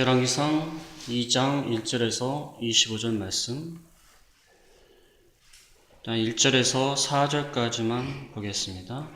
열왕기상 2장 1절에서 25절 말씀, 1절에서 4절까지만 보겠습니다.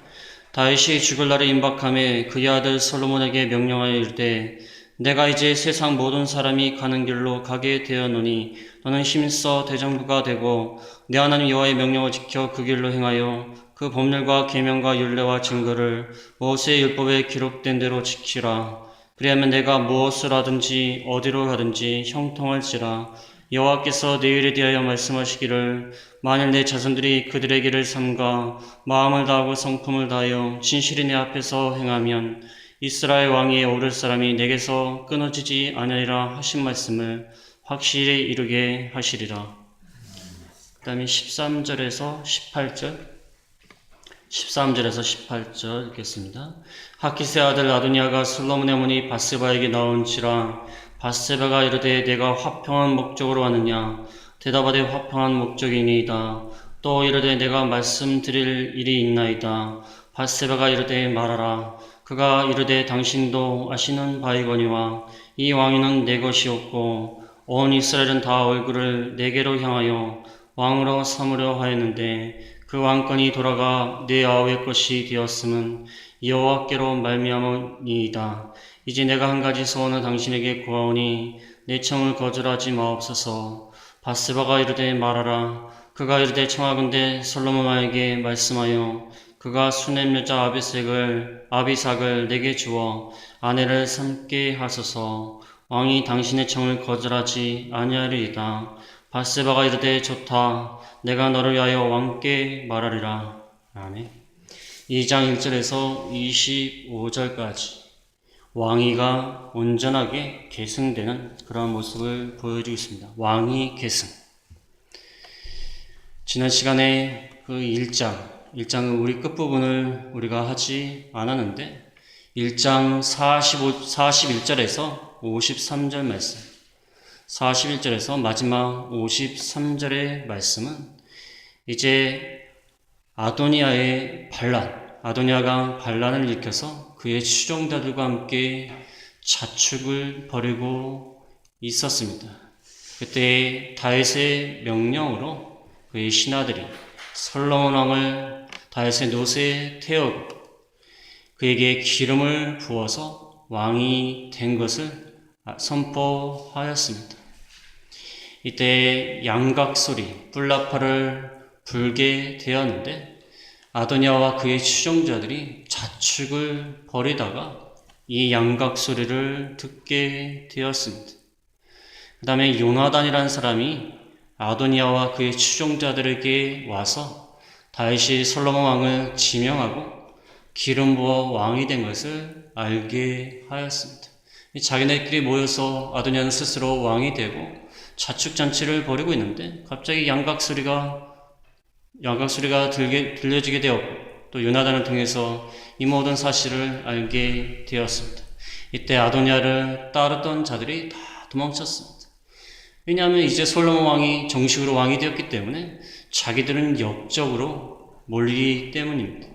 다윗이 죽을 날이 임박함에 그의 아들 솔로몬에게 명령하여 이르되 내가 이제 세상 모든 사람이 가는 길로 가게 되었노니 너는 힘써 대장부가 되고 내 하나님 여호와의 명령을 지켜 그 길로 행하여 그 법률과 계명과 율례와 증거를 모세의 율법에 기록된 대로 지키라. 그리하면 내가 무엇을 하든지 어디로 가든지 형통할지라. 여호와께서 내 일에 대하여 말씀하시기를 만일 내 자손들이 그들의 길을 삼가 마음을 다하고 성품을 다하여 진실히 내 앞에서 행하면 이스라엘 왕위에 오를 사람이 내게서 끊어지지 아니하리라 하신 말씀을 확실히 이루게 하시리라. 그 다음에 13절에서 18절 13절에서 18절 읽겠습니다. 하키스의 아들 아도니아가 솔로몬의 어머니 밧세바에게 나온지라. 밧세바가 이르되 내가 화평한 목적으로 왔느냐. 대답하되 화평한 목적이니이다. 또 이르되 내가 말씀드릴 일이 있나이다. 밧세바가 이르되 말하라. 그가 이르되 당신도 아시는 바이거니와 이 왕위는 내 것이었고 온 이스라엘은 다 얼굴을 내게로 향하여 왕으로 삼으려 하였는데 그 왕권이 돌아가 내 아우의 것이 되었음은 여호와께로 말미암으니이다. 이제 내가 한 가지 소원을 당신에게 구하오니 내 청을 거절하지 마옵소서. 밧세바가 이르되 말하라. 그가 이르되 청하건대 솔로몬 왕에게 말씀하여 그가 수넴 여자 아비삭을 내게 주어 아내를 삼게 하소서. 왕이 당신의 청을 거절하지 아니하리이다. 밧세바가 이르되 좋다. 내가 너를 위하여 왕께 말하리라. 아멘. 2장 1절에서 25절까지 왕위가 온전하게 계승되는 그런 모습을 보여주고 있습니다. 왕위 계승. 지난 시간에 그 1장은 우리 끝부분을 우리가 하지 않았는데 1장 41절에서 53절 말씀, 41절에서 마지막 53절의 말씀은 이제 아도니아가 반란을 일으켜서 그의 추종자들과 함께 자축을 벌이고 있었습니다. 그때 다윗의 명령으로 그의 신하들이 솔로몬 왕을 다윗의 노새에 태우고 그에게 기름을 부어서 왕이 된 것을 선포하였습니다. 이때 양각소리, 뿔나팔을 불게 되었는데 아도니아와 그의 추종자들이 자축을 벌이다가 이 양각소리를 듣게 되었습니다. 그 다음에 요나단이라는 사람이 아도니아와 그의 추종자들에게 와서 다윗이 솔로몬 왕을 지명하고 기름 부어 왕이 된 것을 알게 하였습니다. 자기네끼리 모여서 아도니아는 스스로 왕이 되고 자축잔치를 벌이고 있는데 갑자기 양각소리가 들려지게 되었고 또 요나단을 통해서 이 모든 사실을 알게 되었습니다. 이때 아도니아를 따르던 자들이 다 도망쳤습니다. 왜냐하면 이제 솔로몬 왕이 정식으로 왕이 되었기 때문에 자기들은 역적으로 몰리기 때문입니다.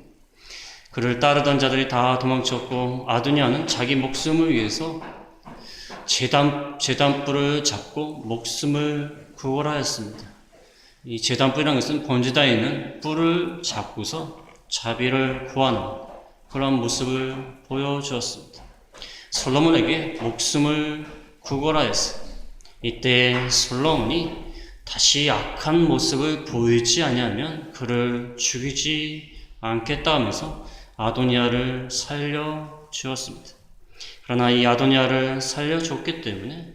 그를 따르던 자들이 다 도망쳤고 아도니아는 자기 목숨을 위해서 제단불을 잡고 목숨을 구걸하였습니다. 이 제단불이라는 것은 번제단에 있는 뿔을 잡고서 자비를 구하는 그런 모습을 보여주었습니다. 솔로몬에게 목숨을 구걸하였습니다. 이때 솔로몬이 다시 악한 모습을 보이지 아니하면 그를 죽이지 않겠다 하면서 아도니아를 살려주었습니다. 그러나 이 아도니아를 살려줬기 때문에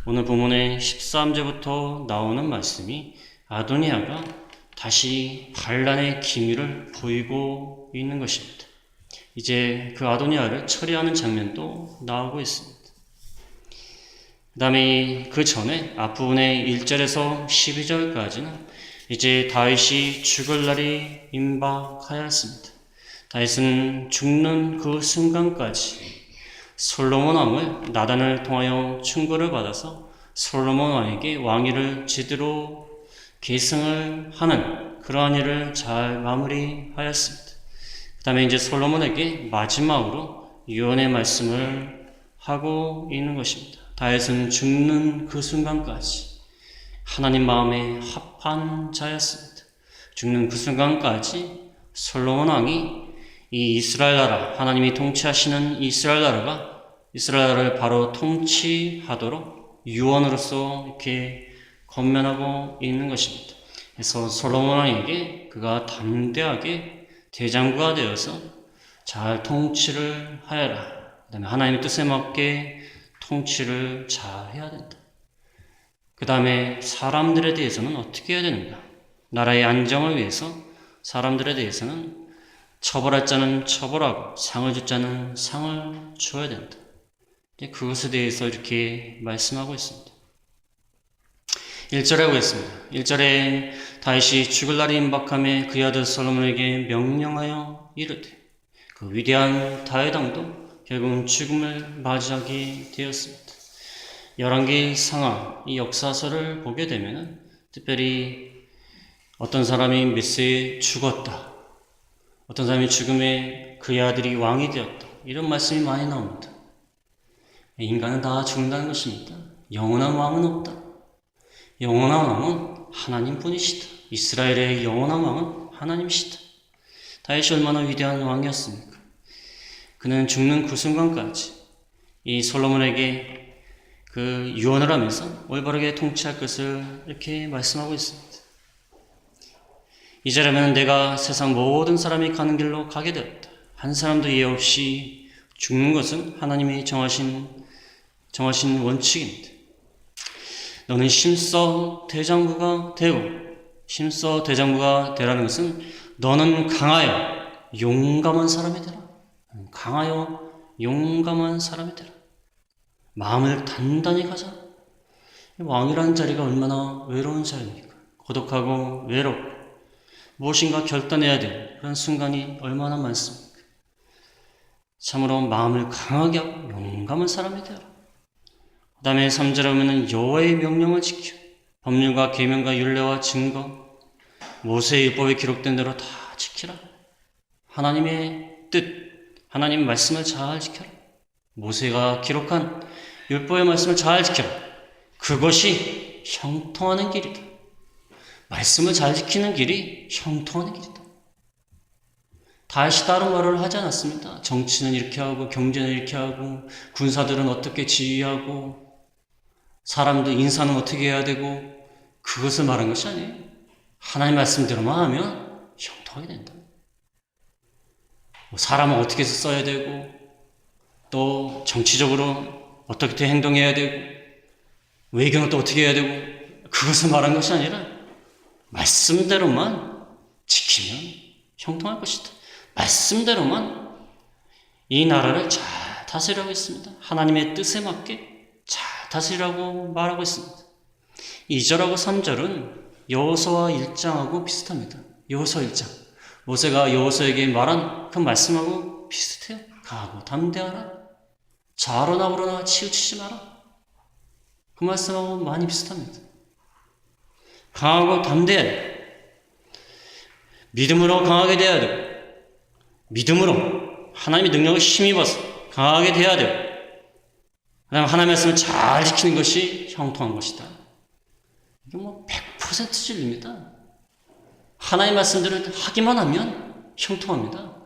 오늘 본문의 13절부터 나오는 말씀이 아도니아가 다시 반란의 기미를 보이고 있는 것입니다. 이제 그 아도니아를 처리하는 장면도 나오고 있습니다. 그 다음에 그 전에 앞부분의 1절에서 12절까지는 이제 다윗이 죽을 날이 임박하였습니다. 다윗은 죽는 그 순간까지 솔로몬 왕을 나단을 통하여 충고를 받아서 솔로몬 왕에게 왕위를 제대로 계승을 하는 그러한 일을 잘 마무리하였습니다. 그 다음에 이제 솔로몬에게 마지막으로 유언의 말씀을 하고 있는 것입니다. 다윗은 죽는 그 순간까지 하나님 마음에 합한 자였습니다. 죽는 그 순간까지 솔로몬 왕이 이 이스라엘 나라, 하나님이 통치하시는 이스라엘 나라를 바로 통치하도록 유언으로서 이렇게 권면하고 있는 것입니다. 그래서 솔로몬 왕에게 그가 담대하게 대장부가 되어서 잘 통치를 하여라. 그 다음에 하나님의 뜻에 맞게 통치를 잘 해야 된다. 그 다음에 사람들에 대해서는 어떻게 해야 되는가? 나라의 안정을 위해서 사람들에 대해서는 처벌할 자는 처벌하고 상을 줄 자는 상을 줘야 된다. 그것에 대해서 이렇게 말씀하고 있습니다. 1절에 보겠습니다. 1절에 다윗이 죽을 날이 임박함에 그의 아들 솔로몬에게 명령하여 이르되, 그 위대한 다윗 왕도 결국은 죽음을 맞이하게 되었습니다. 열왕기 상하 이 역사서를 보게 되면 특별히 어떤 사람이 몇 세에 죽었다, 어떤 사람이 죽음에 그의 아들이 왕이 되었다, 이런 말씀이 많이 나옵니다. 인간은 다 죽는다는 것입니다. 영원한 왕은 없다. 영원한 왕은 하나님뿐이시다. 이스라엘의 영원한 왕은 하나님이시다. 다윗이 얼마나 위대한 왕이었습니까? 그는 죽는 그 순간까지 이 솔로몬에게 그 유언을 하면서 올바르게 통치할 것을 이렇게 말씀하고 있습니다. 이제라면 내가 세상 모든 사람이 가는 길로 가게 되었다. 한 사람도 예외 없이 죽는 것은 하나님이 정하신 원칙입니다. 너는 심서 대장부가 되고, 심서 대장부가 되라는 것은 너는 강하여 용감한 사람이 되라. 강하여 용감한 사람이 되라. 마음을 단단히 가자. 왕이라는 자리가 얼마나 외로운 자리입니까? 고독하고 외롭고 무엇인가 결단해야 될 그런 순간이 얼마나 많습니까? 참으로 마음을 강하게 하고 용감한 사람이 되라. 그 다음에 3절에 보면 여호와의 명령을 지켜 법률과 계명과 율례와 증거 모세의 율법에 기록된 대로 다 지키라. 하나님의 뜻, 하나님의 말씀을 잘 지켜라. 모세가 기록한 율법의 말씀을 잘 지켜라. 그것이 형통하는 길이다. 말씀을 잘 지키는 길이 형통하는 길이다. 다시 다른 말을 하지 않았습니다. 정치는 이렇게 하고 경제는 이렇게 하고 군사들은 어떻게 지휘하고 사람들 인사는 어떻게 해야 되고 그것을 말한 것이 아니에요. 하나님 말씀대로만 하면 형통하게 된다. 사람은 어떻게 해서 써야 되고 또 정치적으로 어떻게 행동해야 되고 외교는 또 어떻게 해야 되고 그것을 말한 것이 아니라 말씀대로만 지키면 형통할 것이다. 말씀대로만 이 나라를 잘 다스리라고 있습니다. 하나님의 뜻에 맞게 잘 다스리라고 말하고 있습니다. 2절하고 3절은 여호수아 1장하고 비슷합니다. 여호수아 1장. 모세가 여호수아에게 말한 그 말씀하고 비슷해요. 강하고 담대하라. 좌로나 우로나 치우치지 마라. 그 말씀하고 많이 비슷합니다. 강하고 담대해. 믿음으로 강하게 돼야 되고 믿음으로 하나님의 능력을 힘입어서 강하게 돼야 되고 그 다음에 하나님의 말씀을 잘 지키는 것이 형통한 것이다. 이게 100% 진리입니다. 하나님의 말씀들을 하기만 하면 형통합니다.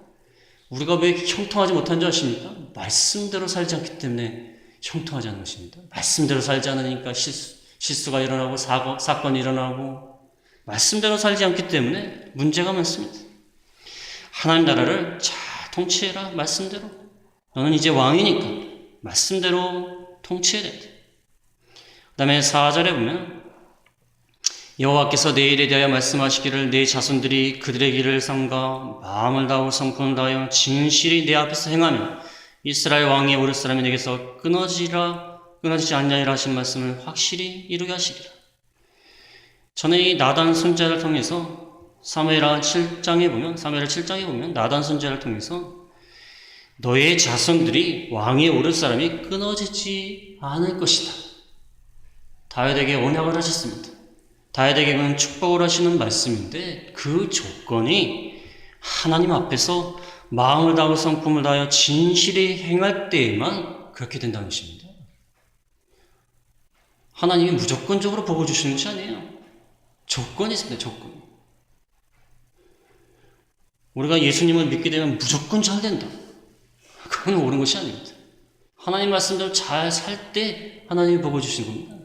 우리가 왜 형통하지 못한 줄 아십니까? 말씀대로 살지 않기 때문에 형통하지 않는 것입니다. 말씀대로 살지 않으니까 실수가 일어나고 사건이 일어나고 말씀대로 살지 않기 때문에 문제가 많습니다. 하나님 나라를 잘 통치해라. 말씀대로. 너는 이제 왕이니까 말씀대로 통치해야 된다. 그 다음에 4절에 보면 여호와께서 내 일에 대하여 말씀하시기를 내 자손들이 그들의 길을 삼가 마음을 다하고 성품을 다하여 진실이 내 앞에서 행하며 이스라엘 왕이 오를 사람이 내게서 끊어지지 않냐이라 하신 말씀을 확실히 이루게 하시리라. 전에 이 나단 선지자를 통해서 사무엘 7장에 보면 나단 선지자를 통해서 너의 자손들이 왕에 오를 사람이 끊어지지 않을 것이다. 다윗에게 언약을 하셨습니다. 다윗에게는 축복을 하시는 말씀인데 그 조건이 하나님 앞에서 마음을 다하고 성품을 다하여 진실히 행할 때에만 그렇게 된다는 것입니다. 하나님이 무조건적으로 복을 주시는 것이 아니에요. 조건이 있습니다. 조건. 우리가 예수님을 믿게 되면 무조건 잘 된다. 그건 옳은 것이 아닙니다. 하나님 말씀대로 잘 살 때 하나님이 복을 주시는 겁니다.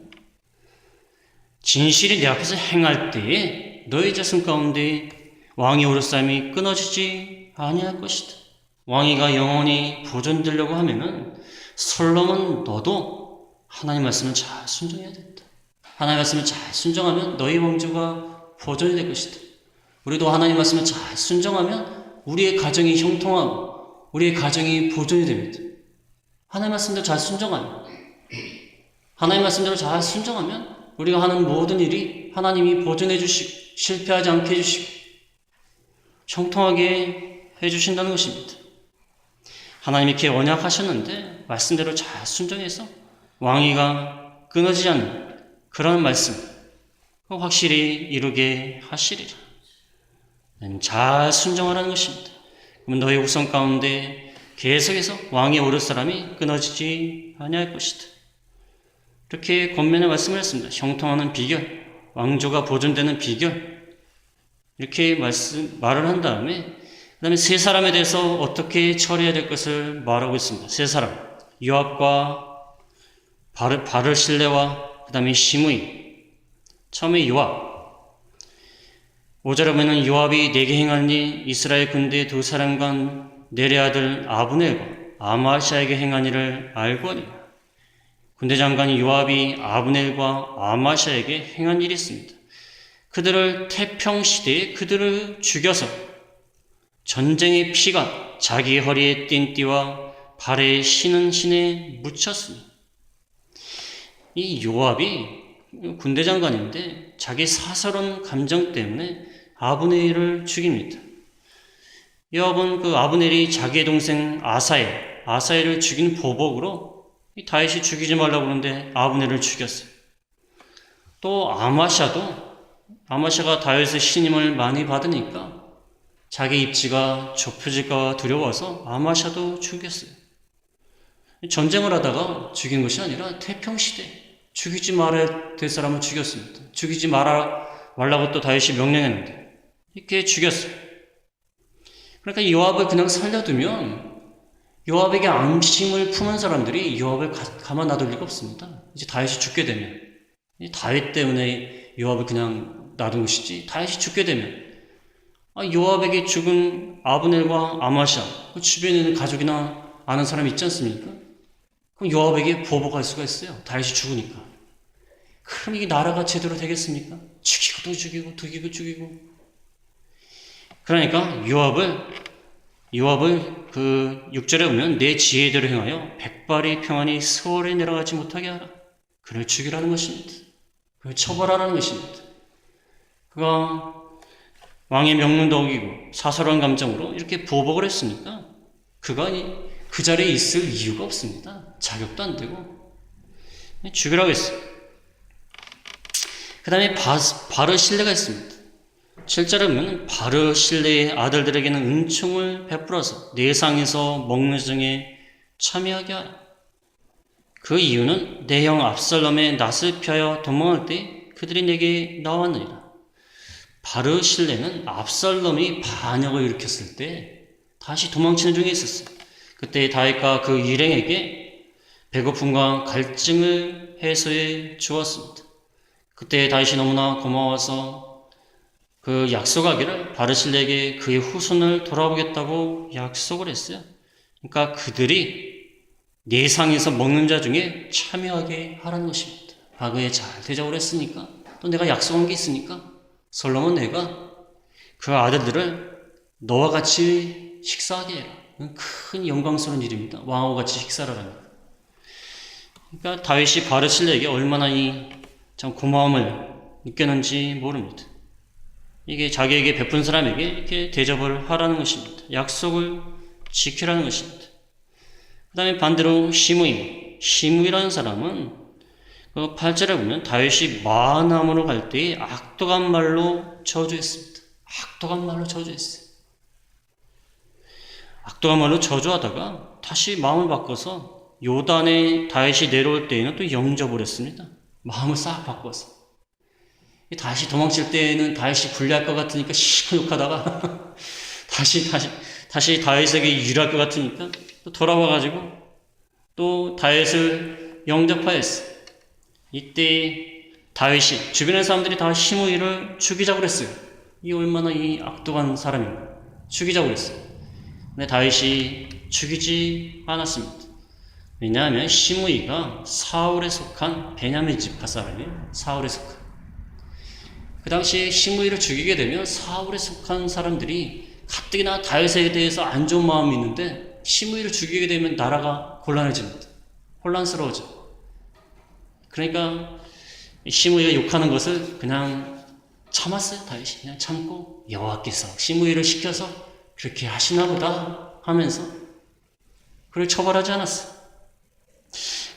진실이 내 앞에서 행할 때에 너희 자손 가운데 왕이 오르삼이 끊어지지 아니할 것이다. 왕위가 영원히 보존되려고 하면은 솔로몬 너도 하나님 말씀을 잘 순종해야 된다. 하나님 말씀을 잘 순종하면 너희 왕조가 보존이 될 것이다. 우리도 하나님 말씀을 잘 순종하면 우리의 가정이 형통하고 우리의 가정이 보존이 됩니다. 하나님 말씀대로 잘 순종하면 하나님 말씀대로 잘 순종하면 우리가 하는 모든 일이 하나님이 보존해 주시고 실패하지 않게 해주시고 형통하게 해주신다는 것입니다. 하나님이 이렇게 언약하셨는데 말씀대로 잘 순종해서 왕위가 끊어지지 않는 그런 말씀 확실히 이루게 하시리라. 잘 순종하라는 것입니다. 그러면 너희 후손 가운데 계속해서 왕에 오를 사람이 끊어지지 아니할 것이다. 이렇게 권면의 말씀을 했습니다. 형통하는 비결, 왕조가 보존되는 비결 이렇게 말을 한 다음에 그 다음에 세 사람에 대해서 어떻게 처리해야 될 것을 말하고 있습니다. 세 사람, 요압과 바르실레와 그 다음에 시므이. 처음에 요압. 5절에 보면 요압이 내게 행하니 이스라엘 군대 두 사람간 네레 아들 아브넬과 아마샤에게 행한 일을 알고 하니라. 군대 장관이 요압이 아브넬과 아마샤에게 행한 일이 있습니다. 그들을 태평시대에 그들을 죽여서 전쟁의 피가 자기 허리에 띈 띠와 발에 신은 신에 묻혔으니 이 요압이 군대 장관인데 자기 사사로운 감정 때문에 아브넬을 죽입니다. 요압은 그 아브넬이 자기의 동생 아사엘을 죽인 보복으로 다윗이 죽이지 말라고 그러는데 아브넬을 죽였어요. 또 아마샤가 다윗의 신임을 많이 받으니까 자기 입지가 좁혀질까 두려워서 아마샤도 죽였어요. 전쟁을 하다가 죽인 것이 아니라 태평시대 죽이지 말아야 될 사람을 죽였습니다. 죽이지 말라고 또 다윗이 명령했는데 이렇게 죽였어요. 그러니까 요압을 그냥 살려두면 요압에게 앙심을 품은 사람들이 요압을 가만 놔둘 리가 없습니다. 이제 다윗이 죽게 되면 다윗 때문에 요압을 그냥 놔둔 것이지 다윗이 죽게 되면 요압에게 죽은 아브넬과 아마샤 그 주변에 있는 가족이나 아는 사람이 있지 않습니까? 그럼 요압에게 보복할 수가 있어요. 다윗이 죽으니까. 그럼 이게 나라가 제대로 되겠습니까? 죽이고 또 죽이고 죽이고 그러니까 요압을 그 6절에 보면 내 지혜대로 행하여 백발이 평안히 서울에 내려가지 못하게 하라. 그를 죽이라는 것입니다. 그를 처벌하라는 것입니다. 그가 왕의 명령도 어기고 사사로운 감정으로 이렇게 보복을 했으니까 그가 그 자리에 있을 이유가 없습니다. 자격도 안 되고 죽이라고 했어요. 그 다음에 바르실레가 있습니다. 7절에 보면 바르실레의 아들들에게는 은총을 베풀어서 내상에서 먹는 중에 참여하게 하라. 그 이유는 내 형 압살롬의 낯을 피하여 도망할 때 그들이 내게 나왔느니라. 바르실레는 압살롬이 반역을 일으켰을 때 다시 도망치는 중에 있었어요. 그때 다윗과 그 일행에게 배고픔과 갈증을 해소해 주었습니다. 그때 다윗이 너무나 고마워서 그 약속하기를 바르실레에게 그의 후손을 돌아보겠다고 약속을 했어요. 그러니까 그들이 내상에서 먹는 자 중에 참여하게 하라는 것입니다. 과거에 잘 대접을 했으니까 또 내가 약속한 게 있으니까 솔로몬 내가 그 아들들을 너와 같이 식사하게 해라. 큰 영광스러운 일입니다. 왕하고 같이 식사를 합니다. 그러니까 다윗이 바르실레에게 얼마나 참 고마움을 느꼈는지 모릅니다. 이게 자기에게 베푼 사람에게 이렇게 대접을 하라는 것입니다. 약속을 지키라는 것입니다. 그 다음에 반대로 시므이라는 사람은 그 8절에 보면 다윗이 마하나임으로 갈 때에 악독한 말로 저주했습니다. 악독한 말로 저주했어요. 악독한 말로 저주하다가 다시 마음을 바꿔서 요단에 다윗이 내려올 때에는 또 영접을 했습니다. 마음을 싹 바꿨어. 다시 도망칠 때는 다윗이 불리할 것 같으니까 시큰 욕하다가 다시 다윗에게 유리할 것 같으니까 또 돌아와가지고 또 다윗을 영접하였어. 이때 다윗이 주변의 사람들이 다 시므이를 죽이자고 그랬어요. 이 얼마나 이 악독한 사람인가. 죽이자고 그랬어요. 근데 다윗이 죽이지 않았습니다. 왜냐하면 시므이가 사울에 속한 베냐민 지파 사람이에요. 사울에 속한. 그 당시에 시므이를 죽이게 되면 사울에 속한 사람들이 가뜩이나 다윗에 대해서 안 좋은 마음이 있는데 시므이를 죽이게 되면 나라가 곤란해집니다. 혼란스러워져. 그러니까 시므이가 욕하는 것을 그냥 참았어요. 다윗이 그냥 참고 여호와께서 시므이를 시켜서 그렇게 하시나 보다 하면서 그를 처벌하지 않았어.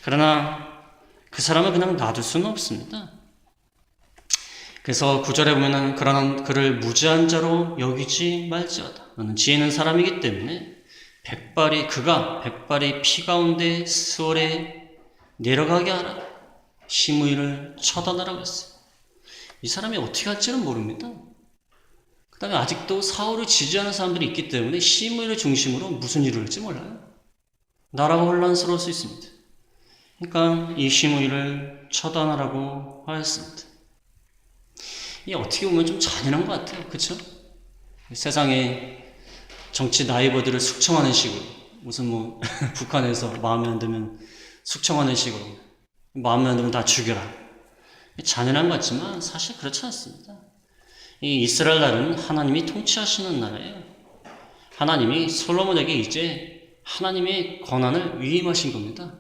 그러나 그 사람을 그냥 놔둘 수는 없습니다. 그래서 9절에 보면은 그러나 그를 무지한 자로 여기지 말지어다. 너는 지혜 있는 사람이기 때문에 그가 백발이 피 가운데 수월에 내려가게 하라. 시므이를 처단하라고 했어요. 이 사람이 어떻게 할지는 모릅니다. 그 다음에 아직도 사울을 지지하는 사람들이 있기 때문에 시므이를 중심으로 무슨 일을 할지 몰라요. 나라가 혼란스러울 수 있습니다. 그러니까 이 시므이를 처단하라고 하였습니다. 이게 어떻게 보면 좀 잔인한 것 같아요. 그렇죠? 세상에 정치 나이버들을 숙청하는 식으로 무슨 북한에서 마음에 안 들면 숙청하는 식으로 마음에 안 들면 다 죽여라. 잔인한 것 같지만 사실 그렇지 않습니다. 이 이스라엘 나라는 하나님이 통치하시는 나라예요. 하나님이 솔로몬에게 이제 하나님의 권한을 위임하신 겁니다.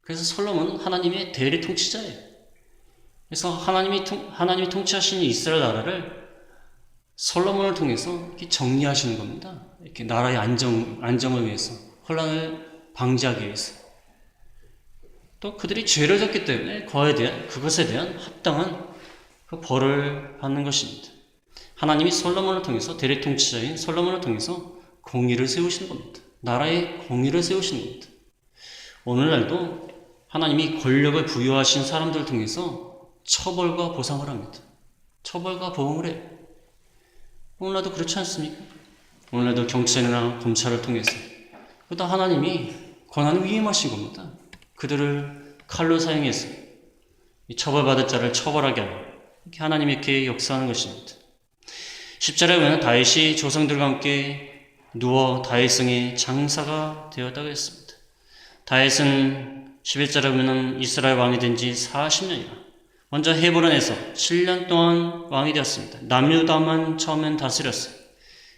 그래서 솔로몬은 하나님의 대리 통치자예요. 그래서 하나님이 통치하시는 이스라엘 나라를 솔로몬을 통해서 이렇게 정리하시는 겁니다. 이렇게 나라의 안정을 위해서, 혼란을 방지하기 위해서. 또 그들이 죄를 졌기 때문에 그것에 대한 합당한 그 벌을 받는 것입니다. 하나님이 솔로몬을 통해서 대리 통치자인 솔로몬을 통해서 공의를 세우시는 겁니다. 나라의 공의를 세우시는 겁니다. 오늘날도 하나님이 권력을 부여하신 사람들을 통해서 처벌과 보상을 합니다. 처벌과 보응을 해요. 오늘날도 그렇지 않습니까? 오늘날도 경찰이나 검찰을 통해서 그다 하나님이 권한을 위임하신 겁니다. 그들을 칼로 사용해서 처벌받을 자를 처벌하게 하는 이렇게 하나님이 이렇게 역사하는 것입니다. 10절에 보면 다윗이 조상들과 함께 누워 다윗성의 장사가 되었다고 했습니다. 다윗은 11절에 보면 이스라엘 왕이 된 지 40년이라 먼저 헤브론에서 7년 동안 왕이 되었습니다. 남유다만 처음엔 다스렸어요.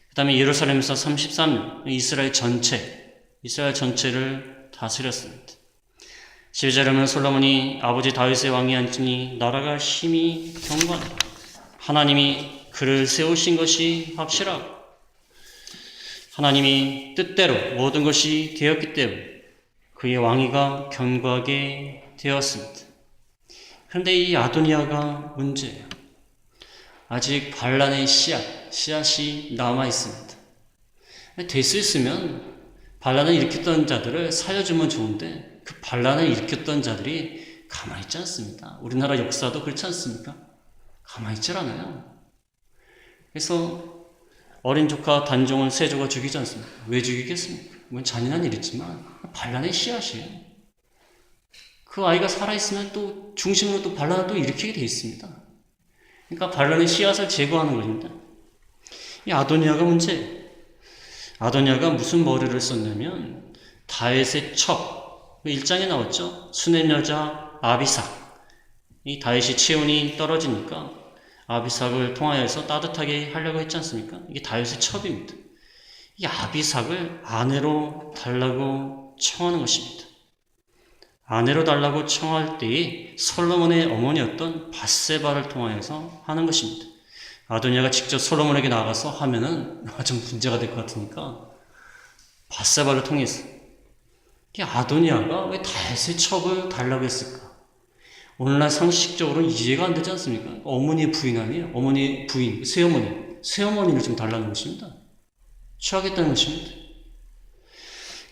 그 다음에 예루살렘에서 33년 이스라엘 전체를 다스렸습니다. 12절에 보면 솔로몬이 아버지 다윗의 왕이 앉으니 나라가 심히 경건하다. 하나님이 그를 세우신 것이 확실하고 하나님이 뜻대로 모든 것이 되었기 때문에 그의 왕위가 견고하게 되었습니다. 그런데 이 아도니아가 문제예요. 아직 반란의 씨앗이 남아있습니다. 될 수 있으면 반란을 일으켰던 자들을 살려주면 좋은데 그 반란을 일으켰던 자들이 가만히 있지 않습니다. 우리나라 역사도 그렇지 않습니까? 가만히 있질 않아요. 그래서 어린 조카 단종을 세조가 죽이지 않습니까? 왜 죽이겠습니까? 뭐 잔인한 일이지만 반란의 씨앗이에요. 그 아이가 살아있으면 또 중심으로 또 반란을 또 일으키게 돼 있습니다. 그러니까 반란의 씨앗을 제거하는 것입니다. 이 아도니아가 문제예요. 아도니아가 무슨 머리를 썼냐면 다윗의 첩, 1장에 나왔죠. 수넴 여자 아비삭. 이 다윗이 체온이 떨어지니까 아비삭을 통하여서 따뜻하게 하려고 했지 않습니까? 이게 다윗의 첩입니다. 이 아비삭을 아내로 달라고 청하는 것입니다. 아내로 달라고 청할 때에 솔로몬의 어머니였던 밧세바를 통하여서 하는 것입니다. 아도니아가 직접 솔로몬에게 나가서 하면은 좀 문제가 될 것 같으니까 밧세바를 통해서. 아도니아가 왜 다윗의 첩을 달라고 했을까? 오늘날 상식적으로 이해가 안 되지 않습니까? 어머니의 부인 아니에요? 어머니의 부인, 새어머니를 좀 달라는 것입니다. 취하겠다는 것입니다.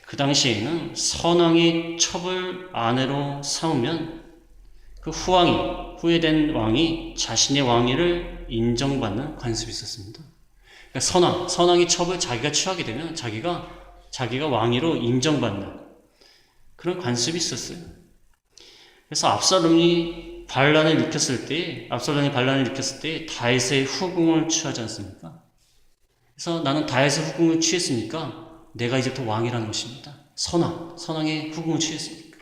그 당시에는 선왕의 첩을 아내로 삼으면 그 후회된 왕이 자신의 왕위를 인정받는 관습이 있었습니다. 그러니까 선왕이 첩을 자기가 취하게 되면 자기가 왕위로 인정받는 그런 관습이 있었어요. 그래서 압살롬이 반란을 일으켰을 때 다윗의 후궁을 취하지 않습니까? 그래서 나는 다윗의 후궁을 취했으니까 내가 이제부터 왕이라는 것입니다. 선왕의 후궁을 취했으니까.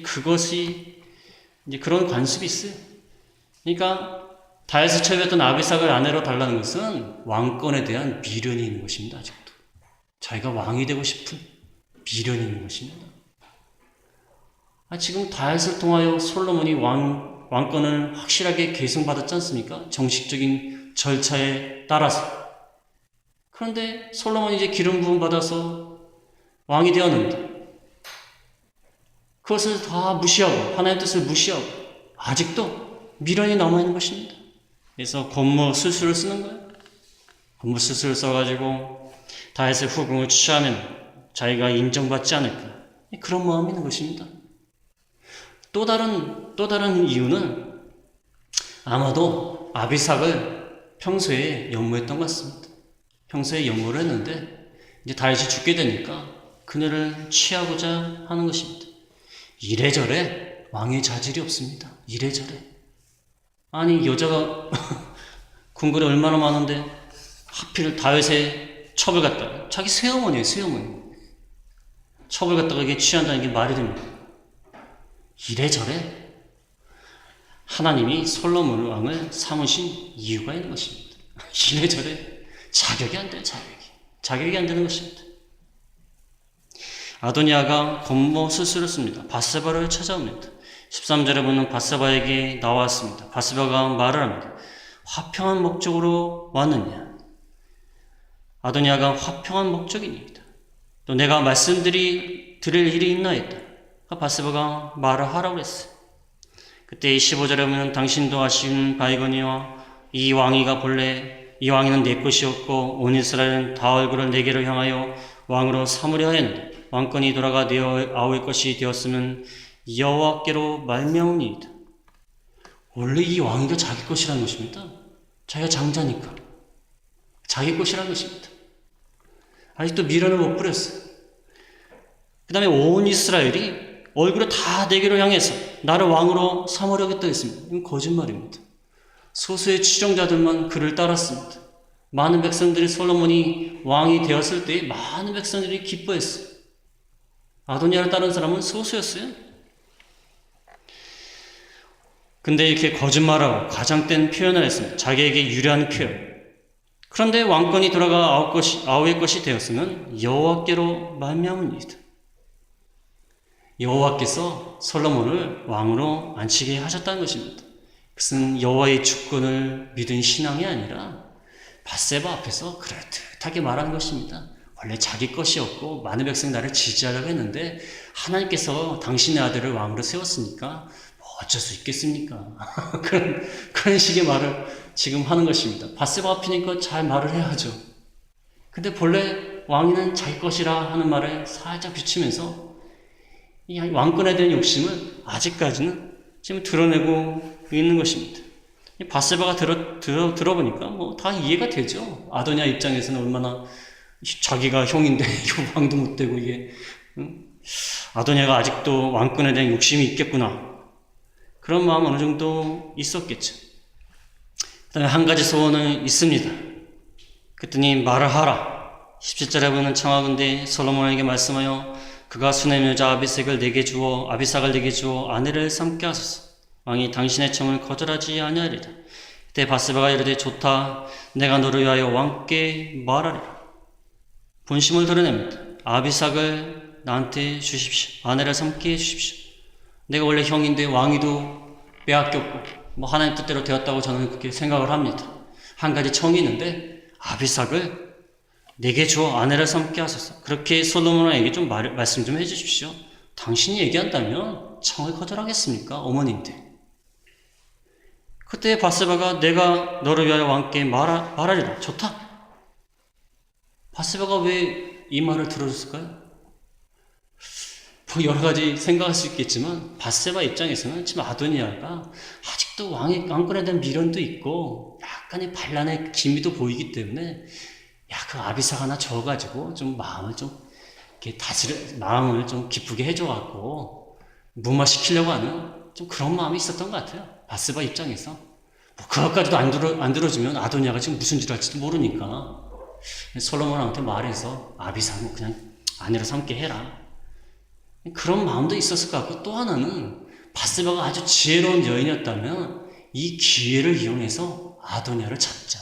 그것이 이제 그런 관습이 있어요. 그러니까 다윗의 첩이었던 아비삭을 아내로 달라는 것은 왕권에 대한 미련이 있는 것입니다. 아직도 자기가 왕이 되고 싶은 미련이 있는 것입니다. 지금 다윗을 통하여 솔로몬이 왕권을 확실하게 계승받았지 않습니까? 정식적인 절차에 따라서. 그런데 솔로몬이 이제 기름 부음 받아서 왕이 되었는데 그것을 다 무시하고 하나님의 뜻을 무시하고 아직도 미련이 남아있는 것입니다. 그래서 권모술수를 쓰는 거예요. 권모술수를 써가지고 다윗의 후궁을 취하면 자기가 인정받지 않을까, 그런 마음이 있는 것입니다. 또 다른 이유는 아마도 아비삭을 평소에 연모했던 것 같습니다. 평소에 연모를 했는데 이제 다윗이 죽게 되니까 그녀를 취하고자 하는 것입니다. 이래저래 왕의 자질이 없습니다. 이래저래. 아니 여자가 궁궐에 얼마나 많은데 하필 다윗의 첩을 갖다가, 자기 새어머니예요. 첩을 갖다가 이게 취한다는 게 말이 됩니다. 이래저래 하나님이 솔로몬 왕을 삼으신 이유가 있는 것입니다. 이래저래 자격이 안 돼요. 자격이 안 되는 것입니다. 아도니아가 권모술수를 씁니다. 바세바를 찾아옵니다. 13절에 보면 바세바에게 나왔습니다. 바세바가 말을 합니다. 화평한 목적으로 왔느냐? 아도니아가 화평한 목적입니다. 또 내가 말씀드릴 일이 있나이다. 바세바가 말을 하라고 했어요. 그때 15절에 보면 당신도 아시는 바이거니와 이 왕위는 내 것이었고 온 이스라엘은 다 얼굴을 내게로 향하여 왕으로 삼으려 하였는데 왕권이 돌아가 내 아우의 것이 되었으면 여호와께로 말미암으니이다. 원래 이 왕위가 자기 것이라는 것입니다. 자기가 장자니까 자기 것이라는 것입니다. 아직도 미련을 못 버렸어요. 그 다음에 온 이스라엘이 얼굴을 다 내게로 향해서 나를 왕으로 삼으려겠다 했습니다. 이건 거짓말입니다. 소수의 추종자들만 그를 따랐습니다. 많은 백성들이 솔로몬이 왕이 되었을 때 많은 백성들이 기뻐했어요. 아도니아를 따른 사람은 소수였어요. 근데 이렇게 거짓말하고 과장된 표현을 했습니다. 자기에게 유리한 표현. 그런데 왕권이 돌아가 아우의 것이 되었으면 여호와께로 말미암으니이다. 여호와께서 솔로몬을 왕으로 앉히게 하셨다는 것입니다. 그것은 여호와의 주권을 믿은 신앙이 아니라 바세바 앞에서 그럴듯하게 말하는 것입니다. 원래 자기 것이었고 많은 백성이 나를 지지하려고 했는데 하나님께서 당신의 아들을 왕으로 세웠으니까 뭐 어쩔 수 있겠습니까? 그런 식의 말을 지금 하는 것입니다. 바세바 앞이니까 잘 말을 해야죠. 근데 본래 왕위는 자기 것이라 하는 말에 살짝 비추면서 이 왕권에 대한 욕심을 아직까지는 지금 드러내고 있는 것입니다. 바세바가 들어보니까 뭐 다 이해가 되죠. 아도니아 입장에서는 얼마나 자기가 형인데 왕도 못 되고 이게 아도니아가 아직도 왕권에 대한 욕심이 있겠구나. 그런 마음 어느 정도 있었겠죠. 그 다음에 한 가지 소원은 있습니다. 그랬더니 말을 하라. 17절에 보면 청하건대 솔로몬에게 말씀하여 그가 수냄 여자 아비삭을 내게 주어 아내를 삼게 하소서. 왕이 당신의 청을 거절하지 아니하리라. 그때 바세바가 이르되 좋다. 내가 너를 위하여 왕께 말하리라. 본심을 드러냅니다. 아비삭을 나한테 주십시오. 아내를 삼게 해주십시오. 내가 원래 형인데 왕위도 빼앗겼고 뭐 하나님 뜻대로 되었다고 저는 그렇게 생각을 합니다. 한 가지 청이 있는데 아비삭을 내게 주어 아내를 삼게 하소서. 그렇게 솔로몬에게 좀 말씀 좀 해주십시오. 당신이 얘기한다면 청을 거절하겠습니까? 어머니인데. 그때 바세바가 내가 너를 위하여 왕께 말하리라. 좋다. 바세바가 왜 이 말을 들어줬을까요? 뭐 여러 가지 생각할 수 있겠지만 밧세바 입장에서는 지금 아도니아가 아직도 왕권에 대한 미련도 있고 약간의 반란의 기미도 보이기 때문에 그 아비삭 하나 줘가지고 좀 마음을 좀 이렇게 마음을 좀 기쁘게 해줘갖고 무마시키려고 하는 좀 그런 마음이 있었던 것 같아요. 밧세바 입장에서 뭐 그것까지도 안 들어주면 아도니아가 지금 무슨 짓을 할지도 모르니까 솔로몬한테 말해서 아비삭 그냥 아내로 삼게 해라. 그런 마음도 있었을 것 같고, 또 하나는 밧세바가 아주 지혜로운 여인이었다면 이 기회를 이용해서 아도니아를 잡자,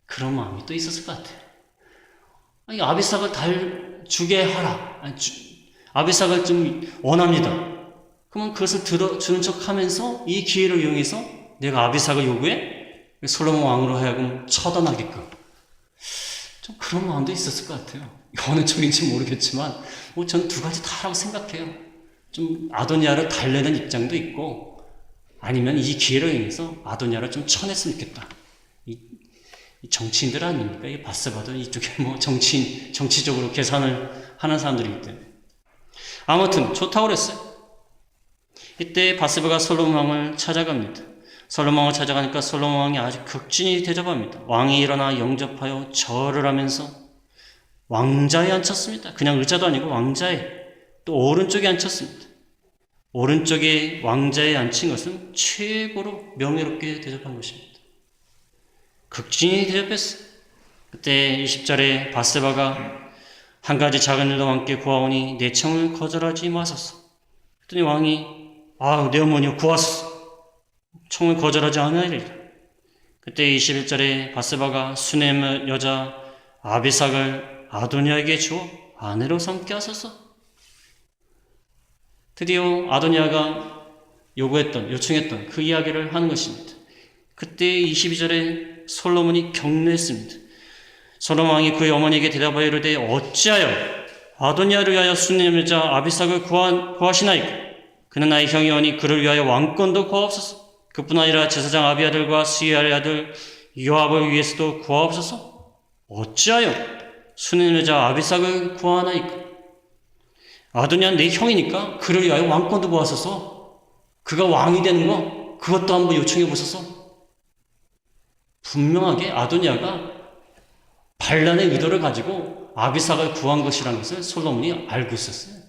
그런 마음이 또 있었을 것 같아요. 아비삭을 주게 하라. 아비삭을 좀 원합니다. 그러면 그것을 주는 척 하면서 이 기회를 이용해서 내가 아비삭을 요구해 솔로몬 왕으로 하여금 처단하게끔, 좀 그런 마음도 있었을 것 같아요. 어느 쪽인지 모르겠지만 전 두 가지 다라고 생각해요. 좀 아도니아를 달래는 입장도 있고, 아니면 이 기회를 이용해서 아도니아를 좀 쳐냈으면 좋겠다. 이 정치인들 아닙니까? 이 밧세바도 이쪽에 정치적으로 계산을 하는 사람들이기 때문에. 아무튼 좋다고 그랬어요. 이때 밧세바가 솔로몬 왕을 찾아갑니다. 솔로몬 왕을 찾아가니까 솔로몬 왕이 아주 극진히 대접합니다. 왕이 일어나 영접하여 절을 하면서 왕자에 앉혔습니다. 그냥 의자도 아니고 왕자에, 또 오른쪽에 앉혔습니다. 오른쪽에 왕자에 앉힌 것은 최고로 명예롭게 대접한 것입니다. 극진히 대접했어요. 그때 20절에 밧세바가 한 가지 작은 일도 함께 구하오니 내 청을 거절하지 마소서. 그랬더니 왕이 내 어머니여 구하소서. 청을 거절하지 않으리라. 그때 21절에 밧세바가 수넴 여자 아비삭을 아도니아에게 주어 아내로 삼게 하소서. 드디어 아도니아가 요청했던 그 이야기를 하는 것입니다. 그때 22절에 솔로몬이 격려했습니다. 솔로몬 왕이 그의 어머니에게 대답하여 이르되 어찌하여 아도니아를 위하여 수넴 여자 아비삭을 구하시나이까? 그는 나의 형이오니 그를 위하여 왕권도 구하옵소서. 그뿐 아니라 제사장 아비아들과 스이아의 아들 요압을 위해서도 구하옵소서. 어찌하여 수넴 여자 아비삭을 구하나이까? 아도니아는 내 형이니까 그를 위하여 왕권도 구하소서. 그가 왕이 되는 거 그것도 한번 요청해 보소서. 분명하게 아도니아가 반란의 의도를 가지고 아비삭을 구한 것이라는 것을 솔로몬이 알고 있었어요.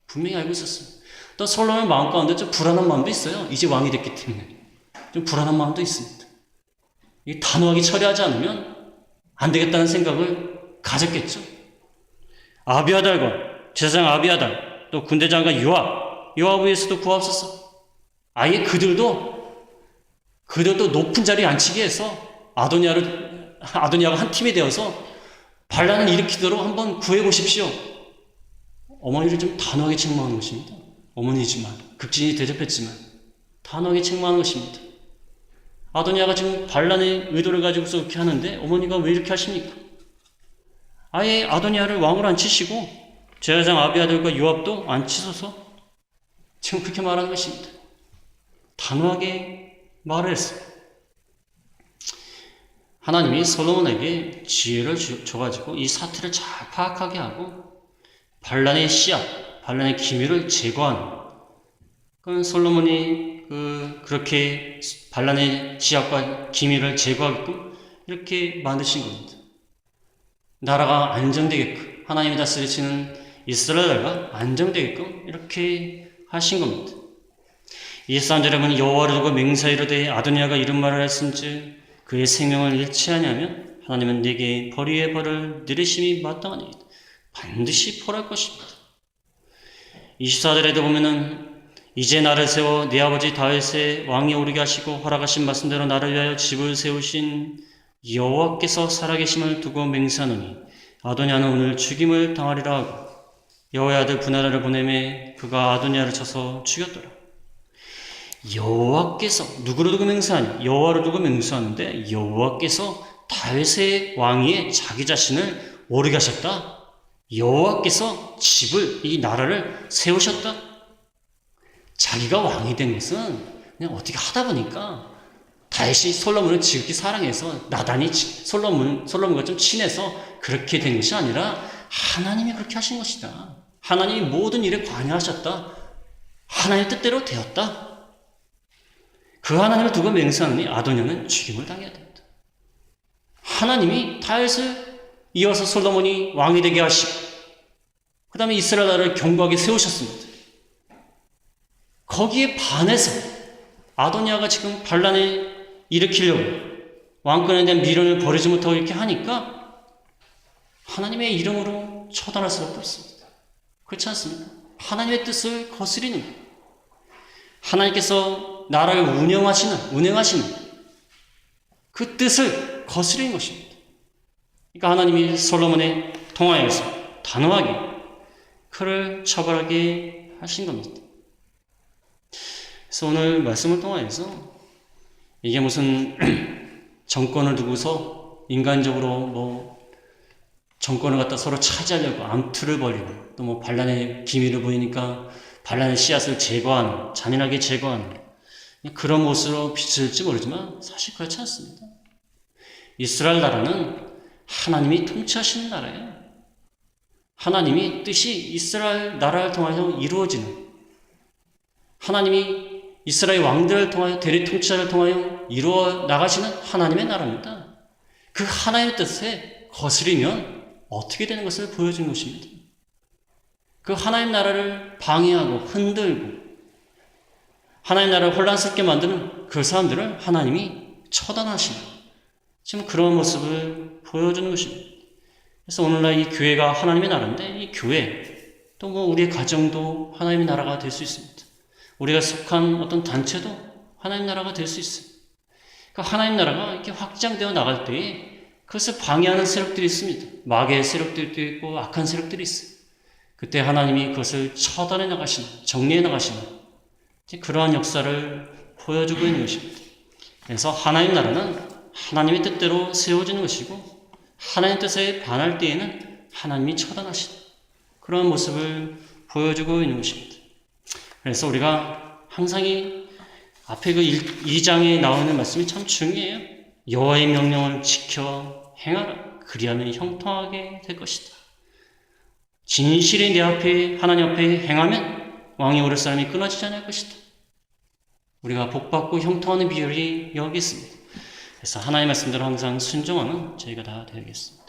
분명히 알고 있었어요. 또 솔로몬의 마음 가운데 좀 불안한 마음도 있어요. 이제 왕이 됐기 때문에 좀 불안한 마음도 있습니다. 이 단호하게 처리하지 않으면 안 되겠다는 생각을 가졌겠죠. 아비아달과 제사장 아비아달, 또 군대장관 요압 위에서도 구하옵소서. 아예 그들도 높은 자리에 앉히게 해서 아도니아가 한 팀이 되어서 반란을 일으키도록 한번 구해보십시오. 어머니를 좀 단호하게 책망하는 것입니다. 어머니지만, 극진히 대접했지만 단호하게 책망하는 것입니다. 아도니아가 지금 반란의 의도를 가지고서 그렇게 하는데 어머니가 왜 이렇게 하십니까? 아예 아도니아를 왕으로 앉히시고 제사장 아비아들과 요압도 앉히소서. 지금 그렇게 말하는 것입니다. 단호하게 말을 했어요. 하나님이 솔로몬에게 지혜를 줘가지고 이 사태를 잘 파악하게 하고 반란의 씨앗, 반란의 기미를 제거하는, 그건 솔로몬이 그렇게 반란의 씨앗과 기미를 제거하게끔 이렇게 만드신 겁니다. 나라가 안정되게끔, 하나님이 다스리시는 이스라엘가 안정되게끔 이렇게 하신 겁니다. 23절에 보면 여호와를 두고 맹세하이르되 아도니아가 이런 말을 했은즉 그의 생명을 잃지 아니하면 하나님은 네게 벌 위에 벌을 내리심이 마땅하니 반드시 벌할 것입니다. 24절에도 보면은 이제 나를 세워 네 아버지 다윗의 왕이 오르게 하시고 허락하신 말씀대로 나를 위하여 집을 세우신 여호와께서 살아계심을 두고 맹세하노니 아도니아는 오늘 죽임을 당하리라 하고 여호와의 아들 분하라를 보내매 그가 아도니아를 쳐서 죽였더라. 여호와께서 누구를 두고 맹세하니? 여호와를 두고 맹세하는데 여호와께서 다윗의 왕위에 자기 자신을 오르게 하셨다. 여호와께서 집을, 이 나라를 세우셨다. 자기가 왕이 된 것은 그냥 어떻게 하다 보니까 다윗이 솔로몬을 지극히 사랑해서 나단이 솔로몬과 좀 친해서 그렇게 된 것이 아니라 하나님이 그렇게 하신 것이다. 하나님이 모든 일에 관여하셨다. 하나님의 뜻대로 되었다. 그 하나님을 두고 맹세하니 아도니아는 죽임을 당해야 됩니다. 하나님이 다윗을 이어서 솔로몬이 왕이 되게 하시고 그 다음에 이스라엘 나라를 견고하게 세우셨습니다. 거기에 반해서 아도니아가 지금 반란을 일으키려고 왕권에 대한 미련을 버리지 못하고 이렇게 하니까 하나님의 이름으로 처단할 수밖에 없습니다. 그렇지 않습니까? 하나님의 뜻을 거스리는 거예요. 하나님께서 나라를 운행하시는 그 뜻을 거스리는 것입니다. 그러니까 하나님이 솔로몬에 통하여서 단호하게 그를 처벌하게 하신 겁니다. 그래서 오늘 말씀을 통하여서 이게 무슨 정권을 두고서 인간적으로 정권을 갖다 서로 차지하려고 암투를 벌이고 또 반란의 기미를 보이니까 반란의 씨앗을 제거하는, 잔인하게 제거하는 그런 모습으로 비칠지 모르지만 사실 그렇지 않습니다. 이스라엘 나라는 하나님이 통치하시는 나라예요. 하나님이 뜻이 이스라엘 나라를 통하여 이루어지는, 하나님이 이스라엘 왕들을 통하여 대리 통치자를 통하여 이루어 나가시는 하나님의 나라입니다. 그 하나님의 뜻에 거스리면 어떻게 되는 것을 보여준 것입니다. 그 하나님 나라를 방해하고 흔들고 하나님 나라를 혼란스럽게 만드는 그 사람들을 하나님이 처단하시는 지금 그런 모습을 보여주는 것입니다. 그래서 오늘날 이 교회가 하나님의 나라인데 이 교회 또 우리의 가정도 하나님의 나라가 될 수 있습니다. 우리가 속한 어떤 단체도 하나님 나라가 될 수 있어요. 그러니까 하나님 나라가 이렇게 확장되어 나갈 때에 그것을 방해하는 세력들이 있습니다. 마귀의 세력들도 있고 악한 세력들이 있어요. 그때 하나님이 그것을 처단해 나가시는, 정리해 나가시는 그러한 역사를 보여주고 있는 것입니다. 그래서 하나님 나라는 하나님의 뜻대로 세워지는 것이고 하나님의 뜻에 반할 때에는 하나님이 처단하시는 그런 모습을 보여주고 있는 것입니다. 그래서 우리가 항상 이 앞에 그 2장에 나오는 말씀이 참 중요해요. 여호와의 명령을 지켜 행하라. 그리하면 형통하게 될 것이다. 진실이 내 앞에 하나님 앞에 행하면 왕이 오를 사람이 끊어지지 않을 것이다. 우리가 복받고 형통하는 비결이 여기 있습니다. 그래서 하나님의 말씀대로 항상 순종하는 저희가 다 되겠습니다.